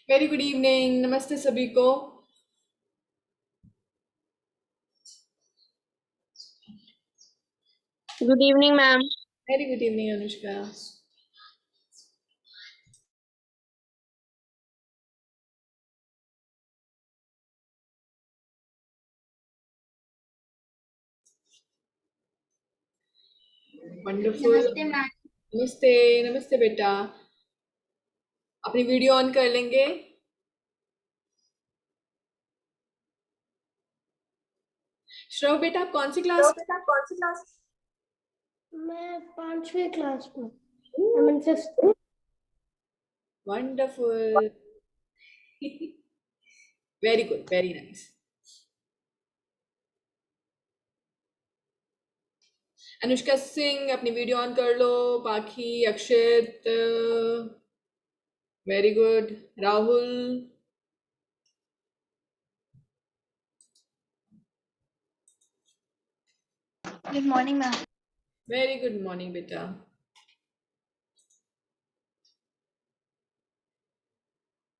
Very good evening, नमस्ते सभी को। Good evening ma'am. Very good evening Anushka. Wonderful. नमस्ते मैम। नमस्ते। नमस्ते बेटा, अपनी वीडियो ऑन कर लेंगे। श्रव बेटा, आप कौन सी क्लास? मैं 5वीं क्लास में। Wonderful. Very good, very nice. Anushka Singh, अपनी वीडियो ऑन कर लो। बाकी अक्षित, very good. Rahul, good morning ma'am. Very good morning बेटा।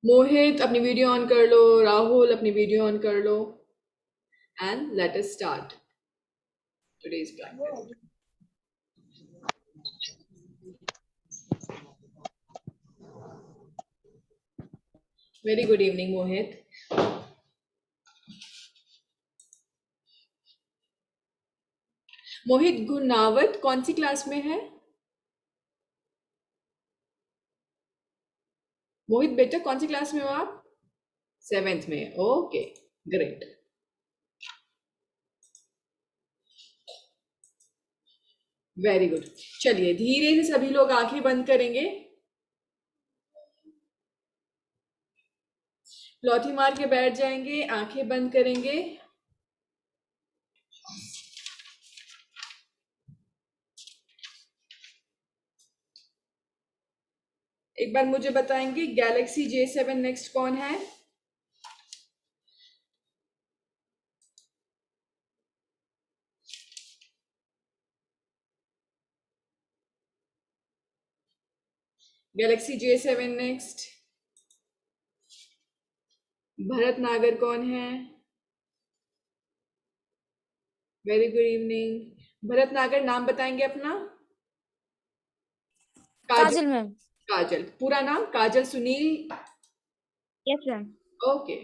मोहित, अपनी वीडियो ऑन कर लो। राहुल, अपनी वीडियो ऑन कर लो। And let us start today's practice. Very good evening Mohit. Mohit Gunawat कौन सी क्लास में है? मोहित बेटा, कौन सी क्लास में हो आप? 7th में। Okay, great. Very good. चलिए धीरे से सभी लोग आंखें बंद करेंगे। प्लॉथी मार के बैठ जाएंगे, आंखें बंद करेंगे। एक बार मुझे बताएंगे, गैलेक्सी J7 नेक्स्ट कौन है? Galaxy J7 next. भरत नागर कौन है? Very good evening. भरत नागर, नाम बताएंगे अपना? काजल मैम। काजल, पूरा नाम Kajal Sunil. Yes ma'am. Okay.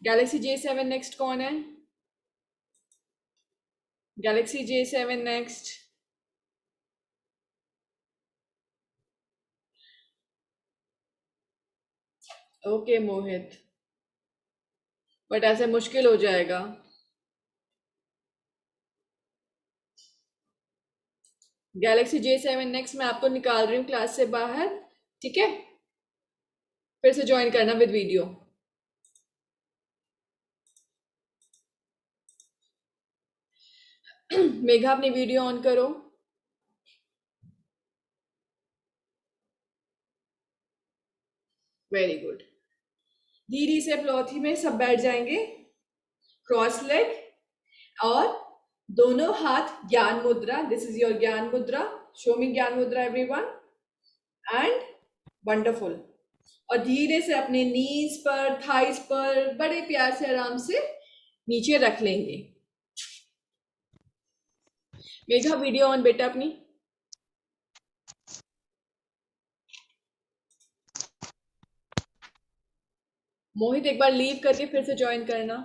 Galaxy J7 next कौन है? Galaxy J7 next. Okay Mohit, but ऐसे मुश्किल हो जाएगा। गैलेक्सी J7 नेक्स्ट मैं आपको निकाल रही हूँ क्लास से बाहर, ठीक है? फिर से ज्वाइन करना विद वीडियो। मेघा, अपनी वीडियो ऑन करो। Very good. धीरे से प्लॉथी में सब बैठ जाएंगे, क्रॉस लेग और दोनों हाथ ज्ञान मुद्रा। दिस इज योर ज्ञान मुद्रा। शो मी ज्ञान मुद्रा एवरीवन। And wonderful. और धीरे से अपने नीज पर, थाइस पर बड़े प्यार से आराम से नीचे रख लेंगे। मेघा, वीडियो ऑन बेटा अपनी। मोहित, एक बार लीव करके फिर से ज्वाइन करना।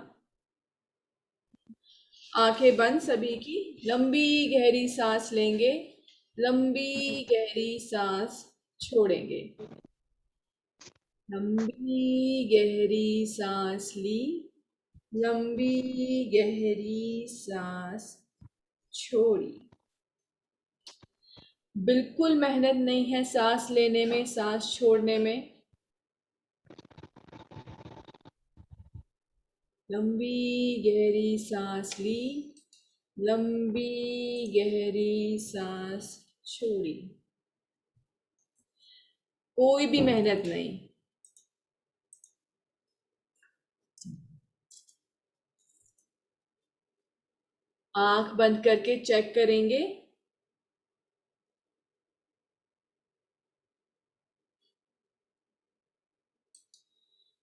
आंखें बंद सभी की, लंबी गहरी सांस लेंगे, लंबी गहरी सांस छोड़ेंगे। लंबी गहरी सांस ली, लंबी गहरी सांस छोड़ी। बिल्कुल मेहनत नहीं है सांस लेने में, सांस छोड़ने में। लंबी गहरी सांस ली, लंबी गहरी सांस छोड़ी। कोई भी मेहनत नहीं। आंख बंद करके चेक करेंगे।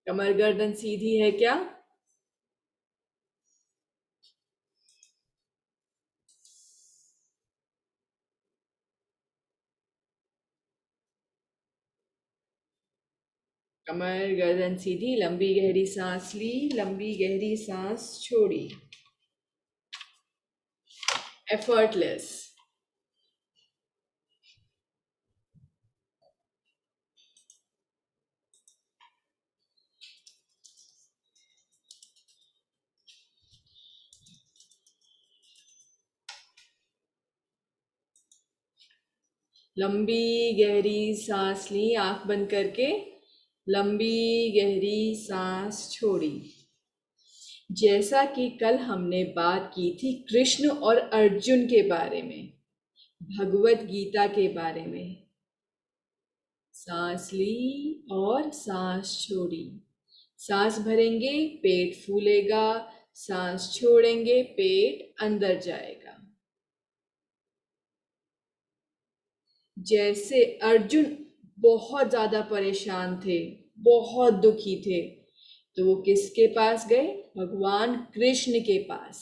कमर गर्दन सीधी है क्या? कमर गर्दन सीधी, लंबी गहरी सांस ली, लंबी गहरी सांस छोड़ी। एफर्टलेस। लंबी गहरी सांस ली, आंख बंद करके, लंबी गहरी सांस छोड़ी। जैसा कि कल हमने बात की थी कृष्ण और अर्जुन के बारे में, भगवत गीता के बारे में। सांस ली और सांस छोड़ी। सांस भरेंगे पेट फूलेगा, सांस छोड़ेंगे पेट अंदर जाएगा। जैसे अर्जुन बहुत ज्यादा परेशान थे, बहुत दुखी थे, तो वो किसके पास गए? भगवान कृष्ण के पास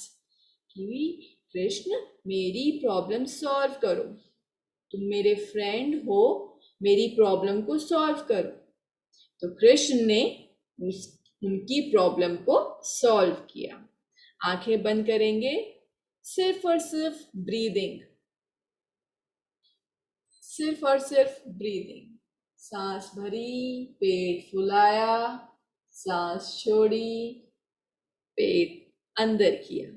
कि कृष्ण मेरी प्रॉब्लम सॉल्व करो, तुम मेरे फ्रेंड हो, मेरी प्रॉब्लम को सॉल्व करो। तो कृष्ण ने उनकी प्रॉब्लम को सॉल्व किया। आंखें बंद करेंगे, सिर्फ और सिर्फ ब्रीदिंग, सिर्फ और सिर्फ ब्रीदिंग। सांस भरी, पेट फुलाया, सांस छोड़ी, पेट अंदर किया।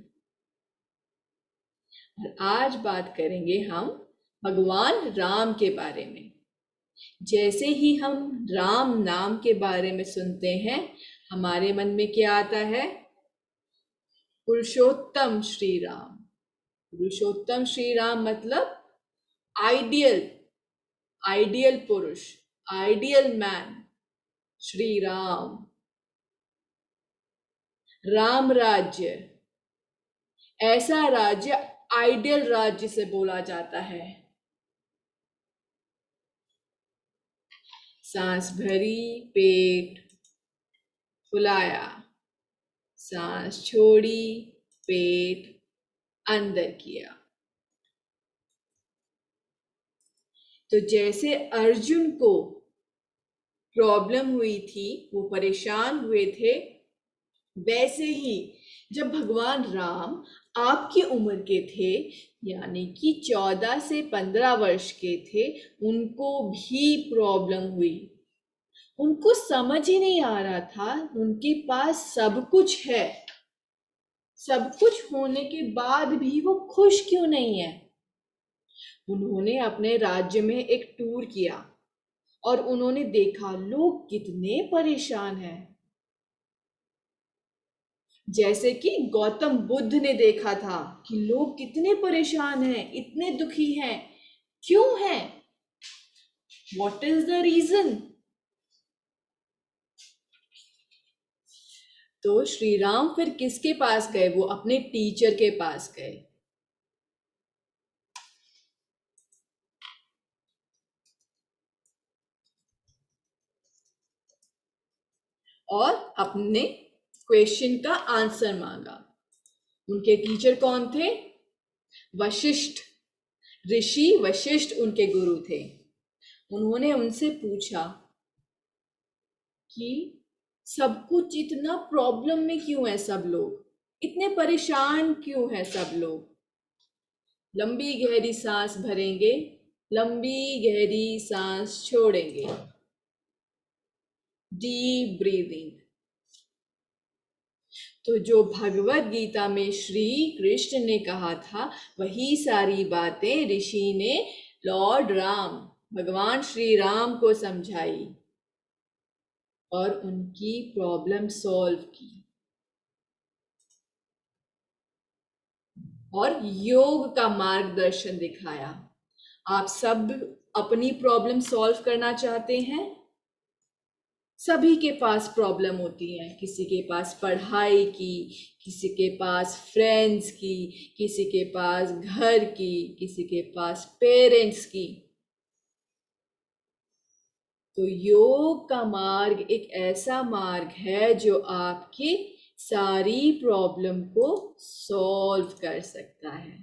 और आज बात करेंगे हम भगवान राम के बारे में। जैसे ही हम राम नाम के बारे में सुनते हैं, हमारे मन में क्या आता है? पुरुषोत्तम श्री राम। पुरुषोत्तम श्री राम मतलब आइडियल, आइडियल पुरुष, आइडियल मैन, श्री राम। राम राज्य, ऐसा राज्य आइडियल राज्य से बोला जाता है। सांस भरी, पेट फुलाया, सांस छोड़ी, पेट अंदर किया। तो जैसे अर्जुन को प्रॉब्लम हुई थी, वो परेशान हुए थे, वैसे ही जब भगवान राम आपकी उम्र के थे, यानी कि 14 से 15 वर्ष के थे, उनको भी प्रॉब्लम हुई। उनको समझ ही नहीं आ रहा था, उनके पास सब कुछ है, सब कुछ होने के बाद भी वो खुश क्यों नहीं है। उन्होंने अपने राज्य में एक टूर किया और उन्होंने देखा लोग कितने परेशान हैं। जैसे कि गौतम बुद्ध ने देखा था कि लोग कितने परेशान हैं, इतने दुखी हैं, क्यों हैं? What is the reason? तो श्री राम फिर किसके पास गए? वो अपने टीचर के पास गए और अपने क्वेश्चन का आंसर मांगा। उनके टीचर कौन थे? वशिष्ठ ऋषि। वशिष्ठ उनके गुरु थे। उन्होंने उनसे पूछा कि सब कुछ इतना प्रॉब्लम में क्यों है, सब लोग इतने परेशान क्यों है सब लोग? लंबी गहरी सांस भरेंगे, लंबी गहरी सांस छोड़ेंगे, डीप ब्रीदिंग। तो जो भगवत गीता में श्री कृष्ण ने कहा था, वही सारी बातें ऋषि ने लॉर्ड राम, भगवान श्री राम को समझाई और उनकी प्रॉब्लम सॉल्व की और योग का मार्गदर्शन दिखाया। आप सब अपनी प्रॉब्लम सॉल्व करना चाहते हैं? सभी के पास प्रॉब्लम होती है, किसी के पास पढ़ाई की, किसी के पास फ्रेंड्स की, किसी के पास घर की, किसी के पास पेरेंट्स की। तो योग का मार्ग एक ऐसा मार्ग है जो आपकी सारी प्रॉब्लम को सॉल्व कर सकता है।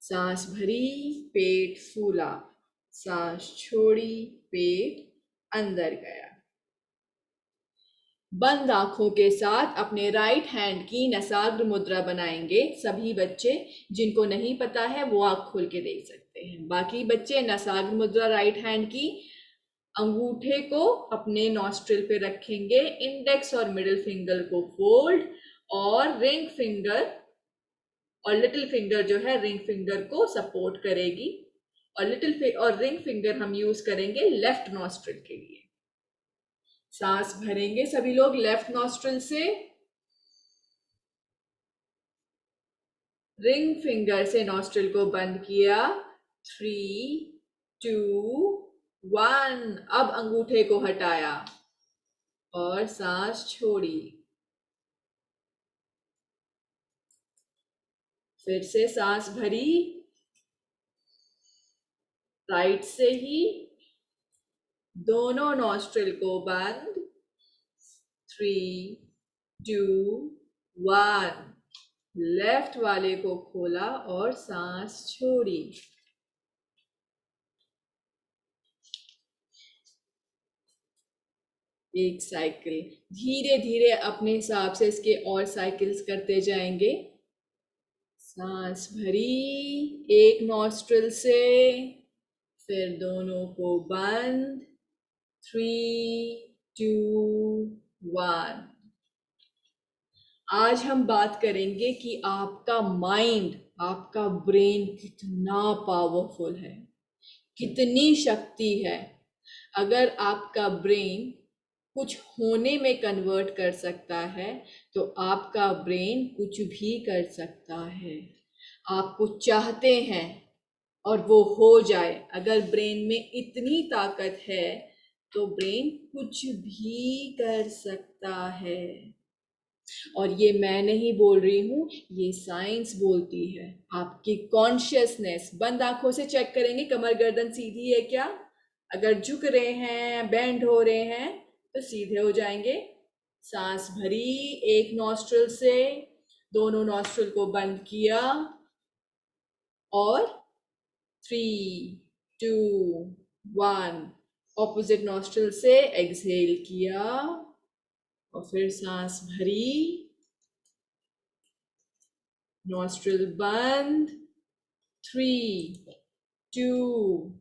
सांस भरी, पेट फूला, सांस छोड़ी, पेट अंदर गया। बंद आंखों के साथ अपने राइट हैंड की नसाग्र मुद्रा बनाएंगे। सभी बच्चे, जिनको नहीं पता है वो आंख खोल के देख सकते हैं। बाकी बच्चे नसाग्र मुद्रा राइट हैंड की, अंगूठे को अपने नॉस्ट्रिल पे रखेंगे, इंडेक्स और मिडिल फिंगर को फोल्ड और रिंग फिंगर और लिटिल फिंगर जो है रिंग फिंगर को सपोर्ट करेगी और रिंग फिंगर हम यूज करेंगे लेफ्ट नॉस्ट्रिल के लिए। सांस भरेंगे सभी लोग लेफ्ट नॉस्ट्रिल से, रिंग फिंगर से नॉस्ट्रिल को बंद किया। 3, 2, 1। अब अंगूठे को हटाया और सांस छोड़ी। फिर से सांस भरी, राइट से ही, दोनों नॉस्ट्रिल को बंद। 3, 2, 1। लेफ्ट वाले को खोला और सांस छोड़ी। एक साइकिल, धीरे धीरे अपने हिसाब से इसके और साइकिल्स करते जाएंगे। सांस भरी एक नॉस्ट्रिल से, फिर दोनों को बंद। 3, 2, 1। आज हम बात करेंगे कि आपका माइंड, आपका ब्रेन कितना पावरफुल है, कितनी शक्ति है। अगर आपका ब्रेन कुछ होने में कन्वर्ट कर सकता है तो आपका ब्रेन कुछ भी कर सकता है। आप कुछ चाहते हैं और वो हो जाए। अगर ब्रेन में इतनी ताकत है तो ब्रेन कुछ भी कर सकता है। और ये मैं नहीं बोल रही हूँ, ये साइंस बोलती है। आपकी कॉन्शियसनेस, बंद आंखों से चेक करेंगे कमर गर्दन सीधी है क्या। अगर झुक रहे हैं, बेंड हो रहे हैं तो सीधे हो जाएंगे। सांस भरी एक नॉस्ट्रिल से, दोनों नॉस्ट्रिल को बंद किया और 3, 2, 1। ऑपोजिट नॉस्ट्रिल से एक्सहेल किया और फिर सांस भरी, नॉस्ट्रिल बंद। 3, 2,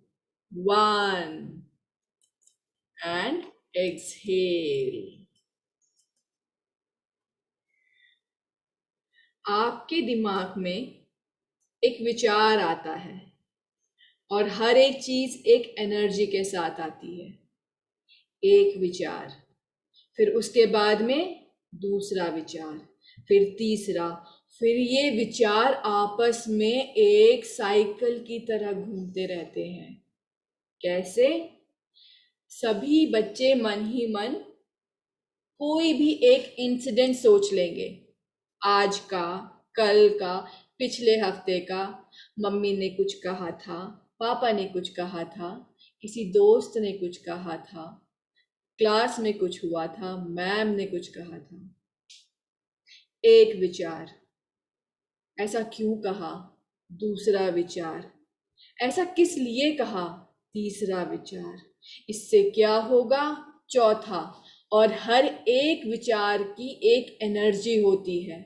1 एंड एक्सहेल। आपके दिमाग में एक विचार आता है और हर एक चीज एक एनर्जी के साथ आती है। एक विचार, फिर उसके बाद में दूसरा विचार, फिर तीसरा, फिर ये विचार आपस में एक साइकिल की तरह घूमते रहते हैं। कैसे? सभी बच्चे मन ही मन कोई भी एक इंसिडेंट सोच लेंगे, आज का, कल का, पिछले हफ्ते का। मम्मी ने कुछ कहा था, पापा ने कुछ कहा था, किसी दोस्त ने कुछ कहा था, क्लास में कुछ हुआ था, मैम ने कुछ कहा था। एक विचार, ऐसा क्यों कहा? दूसरा विचार, ऐसा किस लिए कहा? तीसरा विचार, इससे क्या होगा? चौथा। और हर एक विचार की एक एनर्जी होती है।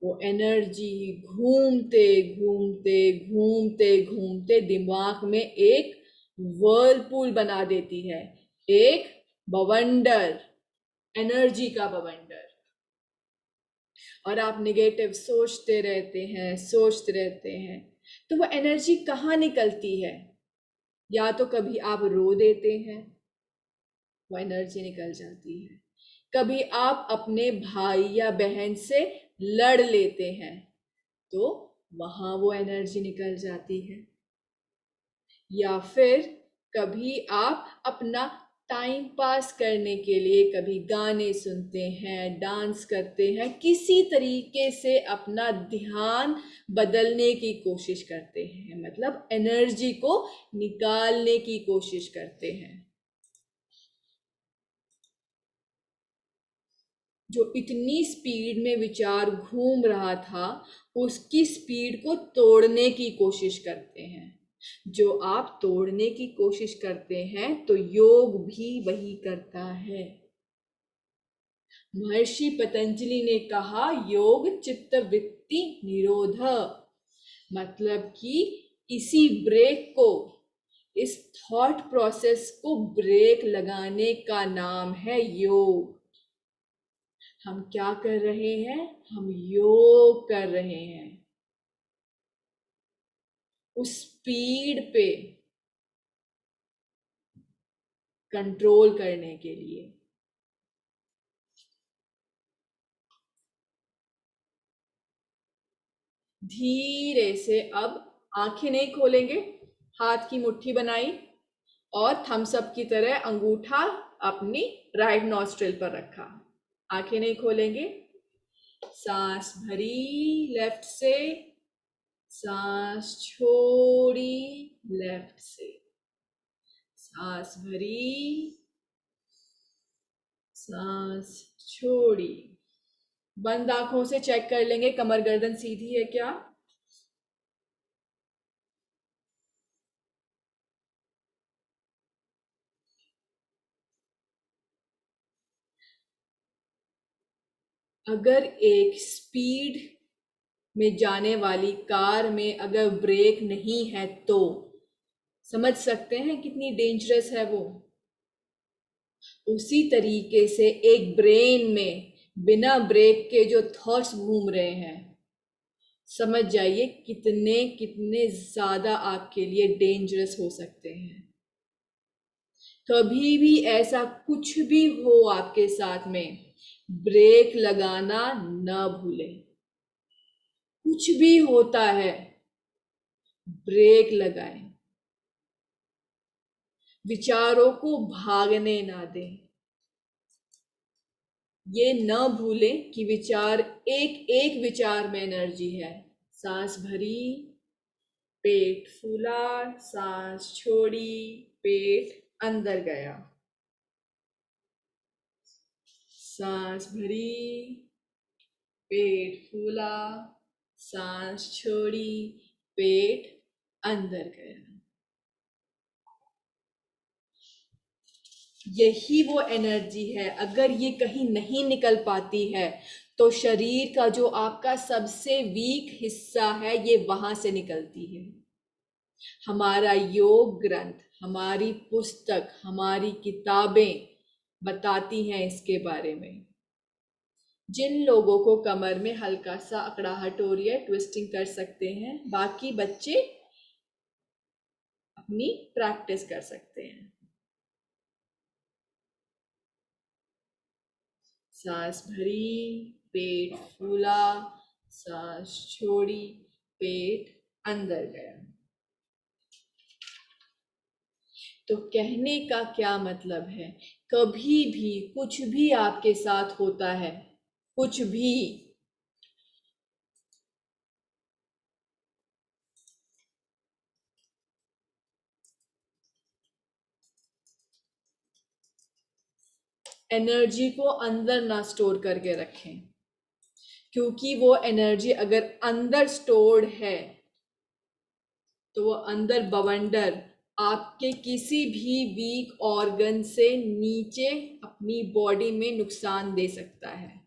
वो एनर्जी घूमते घूमते घूमते घूमते दिमाग में एक वर्लपूल बना देती है, एक बवंडर, एनर्जी का बवंडर। और आप निगेटिव सोचते रहते हैं, तो वो एनर्जी कहाँ निकलती है? या तो कभी आप रो देते हैं, वो एनर्जी निकल जाती है। कभी आप अपने भाई या बहन से लड़ लेते हैं, तो वहां वो एनर्जी निकल जाती है। या फिर कभी आप अपना टाइम पास करने के लिए कभी गाने सुनते हैं, डांस करते हैं, किसी तरीके से अपना ध्यान बदलने की कोशिश करते हैं, मतलब एनर्जी को निकालने की कोशिश करते हैं। जो इतनी स्पीड में विचार घूम रहा था, उसकी स्पीड को तोड़ने की कोशिश करते हैं। जो आप तोड़ने की कोशिश करते हैं, तो योग भी वही करता है। महर्षि पतंजलि ने कहा, योग चित्त वृत्ति निरोध, मतलब कि इसी ब्रेक को, इस थॉट प्रोसेस को ब्रेक लगाने का नाम है योग। हम क्या कर रहे हैं? हम योग कर रहे हैं। उस स्पीड पे कंट्रोल करने के लिए। धीरे से अब आंखें नहीं खोलेंगे, हाथ की मुट्ठी बनाई और थम्स अप की तरह अंगूठा अपनी राइट नॉस्ट्रिल पर रखा। आंखें नहीं खोलेंगे। सांस भरी लेफ्ट से, सांस छोड़ी लेफ्ट से, सांस भरी, सांस छोड़ी। बंद आंखों से चेक कर लेंगे कमर गर्दन सीधी है क्या। अगर एक स्पीड में जाने वाली कार में अगर ब्रेक नहीं है, तो समझ सकते हैं कितनी डेंजरस है वो। उसी तरीके से एक ब्रेन में बिना ब्रेक के जो थॉट्स घूम रहे हैं, समझ जाइए कितने कितने ज्यादा आपके लिए डेंजरस हो सकते हैं। कभी भी ऐसा कुछ भी हो आपके साथ में, ब्रेक लगाना न भूलें। कुछ भी होता है, ब्रेक लगाएं। विचारों को भागने ना दें। ये न भूलें कि विचार, एक एक विचार में एनर्जी है। सांस भरी, पेट फूला, सांस छोड़ी, पेट अंदर गया। सांस भरी, पेट फूला, सांस छोड़ी, पेट अंदर गया। यही वो एनर्जी है। अगर ये कहीं नहीं निकल पाती है, तो शरीर का जो आपका सबसे वीक हिस्सा है, ये वहां से निकलती है। हमारा योग ग्रंथ, हमारी पुस्तक, हमारी किताबें बताती हैं इसके बारे में। जिन लोगों को कमर में हल्का सा अकड़ाहट हो रही है, ट्विस्टिंग कर सकते हैं। बाकी बच्चे अपनी प्रैक्टिस कर सकते हैं। सांस भरी, पेट फूला, सांस छोड़ी, पेट अंदर गया। तो कहने का क्या मतलब है? कभी भी कुछ भी आपके साथ होता है, कुछ भी, एनर्जी को अंदर ना स्टोर करके रखें। क्योंकि वो एनर्जी अगर अंदर स्टोर्ड है, तो वो अंदर बवंडर आपके किसी भी वीक ऑर्गन से नीचे अपनी बॉडी में नुकसान दे सकता है।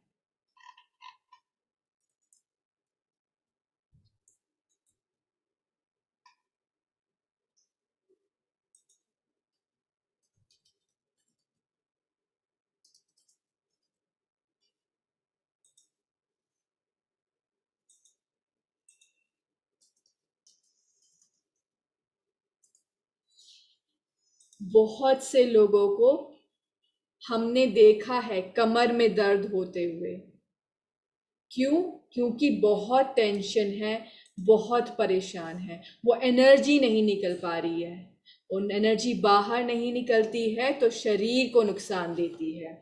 बहुत से लोगों को हमने देखा है कमर में दर्द होते हुए। क्यों? क्योंकि बहुत टेंशन है, बहुत परेशान है, वो एनर्जी नहीं निकल पा रही है। और एनर्जी बाहर नहीं निकलती है तो शरीर को नुकसान देती है।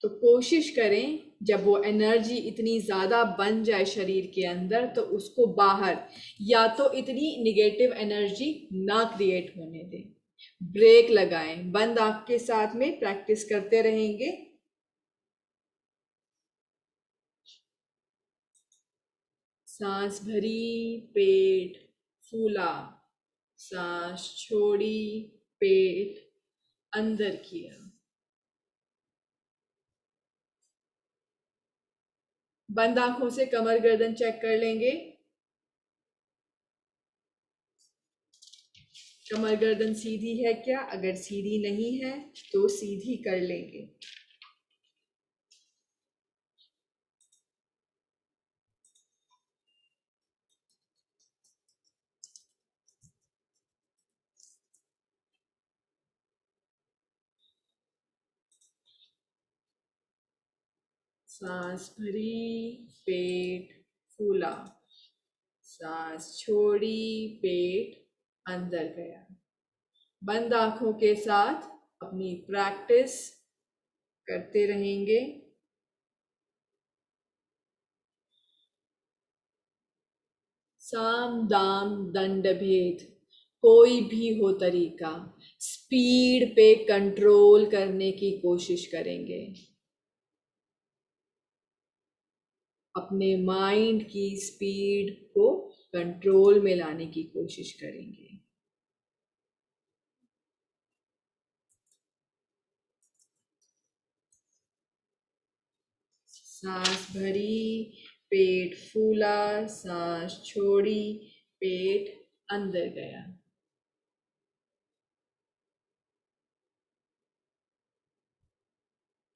तो कोशिश करें जब वो एनर्जी इतनी ज़्यादा बन जाए शरीर के अंदर तो उसको बाहर, या तो इतनी निगेटिव एनर्जी ना क्रिएट होने दें। ब्रेक लगाएं, बंद आंख के साथ में प्रैक्टिस करते रहेंगे। सांस भरी, पेट फूला, सांस छोड़ी, पेट अंदर किया। बंद आंखों से कमर गर्दन चेक कर लेंगे। कमर गर्दन सीधी है क्या? अगर सीधी नहीं है तो सीधी कर लेंगे। सांस भरी, पेट फूला, सांस छोड़ी, पेट अंदर गया। बंद आंखों के साथ अपनी प्रैक्टिस करते रहेंगे। साम दाम दंड भेद, कोई भी हो तरीका, स्पीड पे कंट्रोल करने की कोशिश करेंगे। अपने माइंड की स्पीड को कंट्रोल में लाने की कोशिश करेंगे। सांस भरी, पेट फूला, सांस छोड़ी, पेट अंदर गया।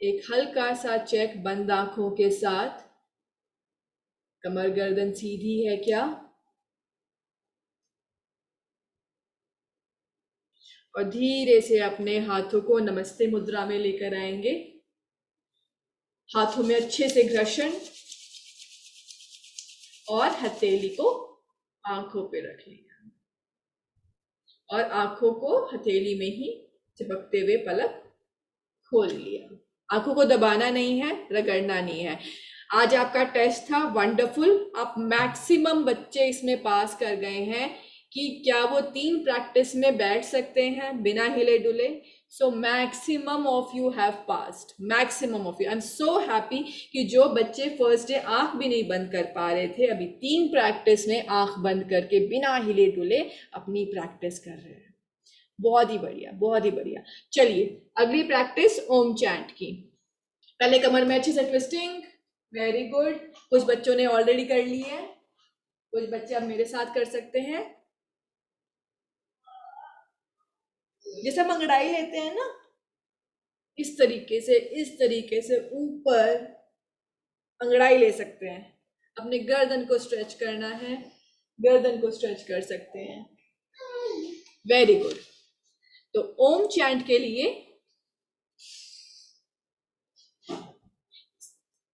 एक हल्का सा चेक बंद आंखों के साथ, कमर गर्दन सीधी है क्या? और धीरे से अपने हाथों को नमस्ते मुद्रा में लेकर आएंगे। हाथों में अच्छे से घर्षण और हथेली को आंखों पे रख लिया और आंखों को हथेली में ही चिपकते हुए पलक खोल लिया। आंखों को दबाना नहीं है, रगड़ना नहीं है। आज आपका टेस्ट था वंडरफुल। आप मैक्सिमम बच्चे इसमें पास कर गए हैं कि क्या वो 3 प्रैक्टिस में बैठ सकते हैं बिना हिले डुले। So maximum of you have passed, maximum of you. I am so happy कि जो बच्चे फर्स्ट डे आंख भी नहीं बंद कर पा रहे थे, अभी 3 प्रैक्टिस में आंख बंद करके बिना हिले डुले अपनी प्रैक्टिस कर रहे हैं। बहुत ही बढ़िया, बहुत ही बढ़िया। चलिए अगली प्रैक्टिस ओम चैंट की। पहले कमर में अच्छे से ट्विस्टिंग, वेरी गुड। कुछ बच्चों ने ऑलरेडी कर ली है, कुछ बच्चे अब मेरे साथ कर सकते हैं। जैसे हम अंगड़ाई लेते हैं ना, इस तरीके से ऊपर अंगड़ाई ले सकते हैं। अपने गर्दन को स्ट्रेच करना है, गर्दन को स्ट्रेच कर सकते हैं। Very good. तो ओम चैंट के लिए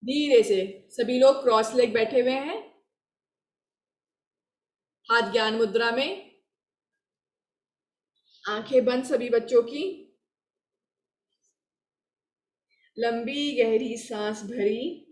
धीरे से सभी लोग क्रॉस लेग बैठे हुए हैं, हाथ ज्ञान मुद्रा में, आंखें बंद सभी बच्चों की। लंबी गहरी सांस भरी,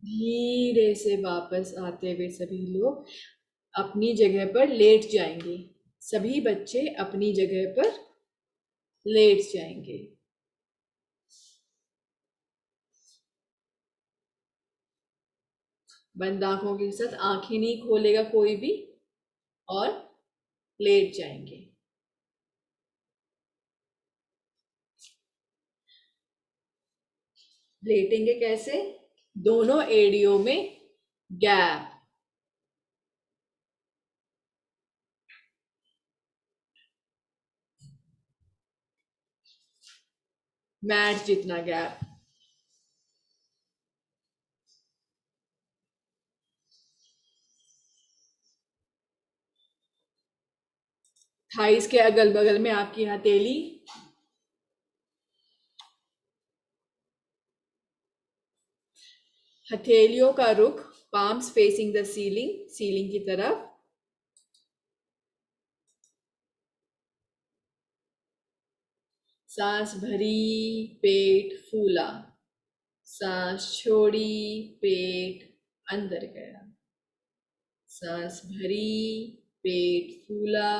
धीरे से वापस आते हुए सभी लोग अपनी जगह पर लेट जाएंगे। सभी बच्चे अपनी जगह पर लेट जाएंगे। बंद आंखों के साथ आंखें नहीं खोलेगा कोई भी और लेट जाएंगे। लेटेंगे कैसे? दोनों एड़ियों में गैप, मैट जितना गैप। थाइस के अगल बगल में आपकी हथेली, हथेलियों का रुख, palms facing the ceiling, ceiling की तरफ। सांस भरी, पेट फूला, सांस छोड़ी, पेट अंदर गया। सांस भरी, पेट फूला,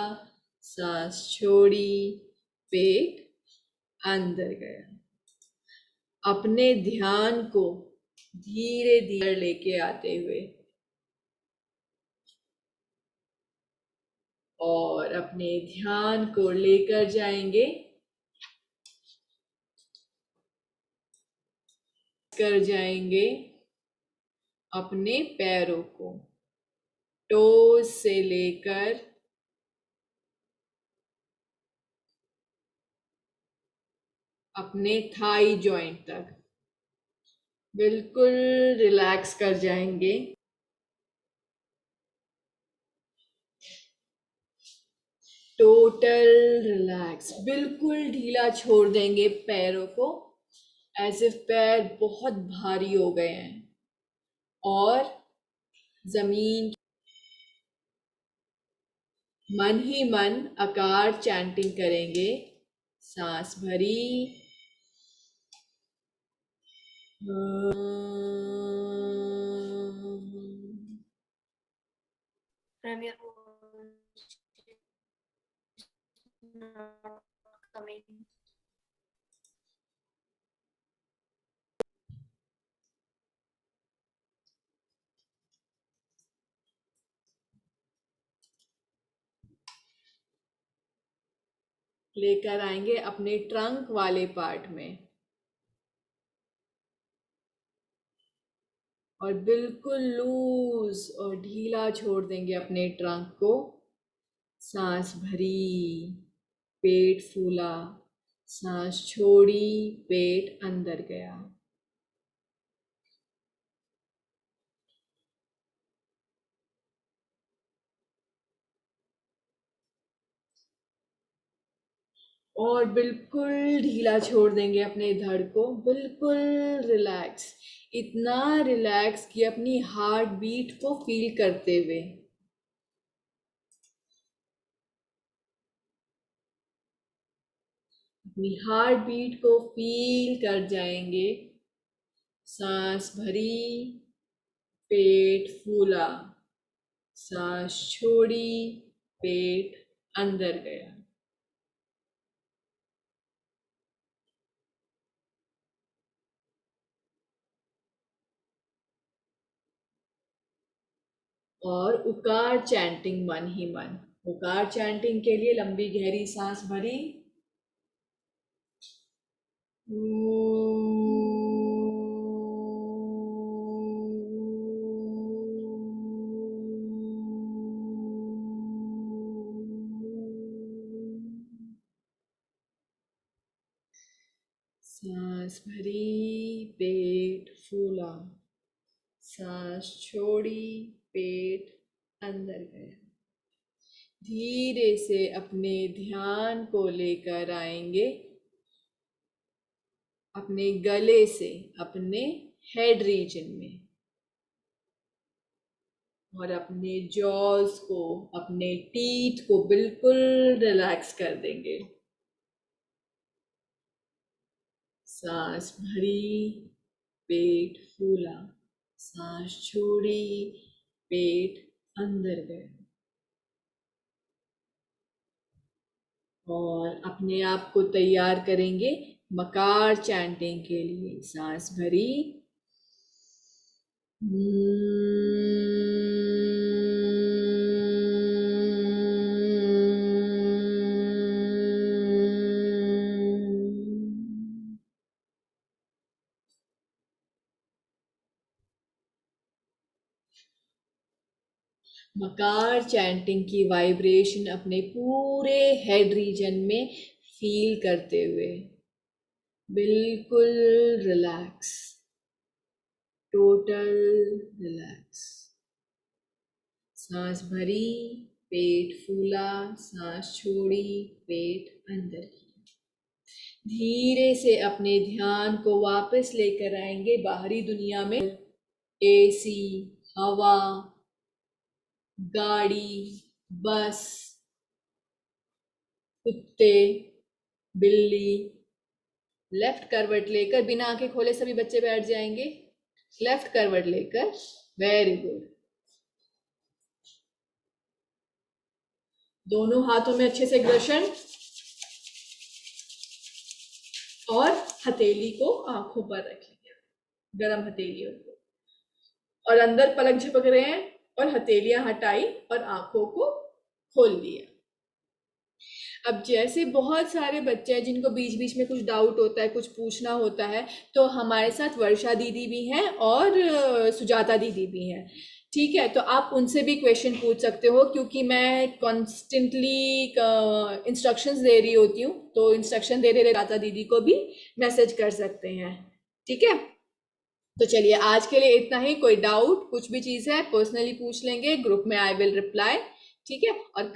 सांस छोड़ी, पेट अंदर गया। अपने ध्यान को धीरे धीरे लेके आते हुए और अपने ध्यान को लेकर जाएंगे अपने पैरों को, टोज से लेकर अपने थाई जॉइंट तक बिल्कुल रिलैक्स कर जाएंगे। टोटल रिलैक्स, बिल्कुल ढीला छोड़ देंगे पैरों को एज इफ पैर बहुत भारी हो गए हैं और जमीन मन ही मन आकार चैंटिंग करेंगे, सांस भरी From your voice is not coming. लेकर आएंगे अपने ट्रंक वाले पार्ट में और बिल्कुल लूज और ढीला छोड़ देंगे अपने ट्रंक को। सांस भरी, पेट फूला, सांस छोड़ी, पेट अंदर गया। और बिल्कुल ढीला छोड़ देंगे अपने धड़ को, बिल्कुल रिलैक्स, इतना रिलैक्स कि अपनी हार्ट बीट को फील करते हुए। अपनी हार्ट बीट को फील कर जाएंगे। सांस भरी, पेट फूला, सांस छोड़ी, पेट अंदर गया। और उकार चैंटिंग मन ही मन। उकार चैंटिंग के लिए लंबी गहरी सांस भरी, सांस भरी, पेट फूला, सांस छोड़ी, पेट अंदर गया। धीरे से अपने ध्यान को लेकर आएंगे अपने गले से अपने हेड रीजन में और अपने जॉज को, अपने टीथ को बिल्कुल रिलैक्स कर देंगे। सांस भरी, पेट फूला, सांस छोड़ी, पेट अंदर गया। और अपने आप को तैयार करेंगे मकार चैंटिंग के लिए। सांस भरी, मकार चैंटिंग की वाइब्रेशन अपने पूरे हेड रीजन में फील करते हुए बिल्कुल रिलैक्स, टोटल रिलैक्स। सांस भरी, पेट फूला, सांस छोड़ी, पेट अंदर किया। धीरे से अपने ध्यान को वापस लेकर आएंगे बाहरी दुनिया में। एसी, हवा, गाड़ी, बस, कुत्ते, बिल्ली। लेफ्ट करवट लेकर बिना आंखें खोले सभी बच्चे बैठ जाएंगे। लेफ्ट करवट लेकर, वेरी गुड। दोनों हाथों में अच्छे से घर्षण और हथेली को आंखों पर रखेंगे, गरम हथेलियों को, और अंदर पलक झपक रहे हैं और हथेलियां हटाई और आंखों को खोल दिया। अब जैसे बहुत सारे बच्चे हैं जिनको बीच बीच में कुछ डाउट होता है, कुछ पूछना होता है, तो हमारे साथ वर्षा दीदी भी हैं और सुजाता दीदी भी हैं। ठीक है, तो आप उनसे भी क्वेश्चन पूछ सकते हो क्योंकि मैं कॉन्स्टेंटली इंस्ट्रक्शंस दे रही होती हूँ, तो इंस्ट्रक्शन दे रहे सुजाता दीदी को भी मैसेज कर सकते हैं। ठीक है, तो चलिए आज के लिए इतना ही। कोई डाउट कुछ भी चीज़ है पर्सनली पूछ लेंगे, ग्रुप में आई विल रिप्लाई। ठीक है, और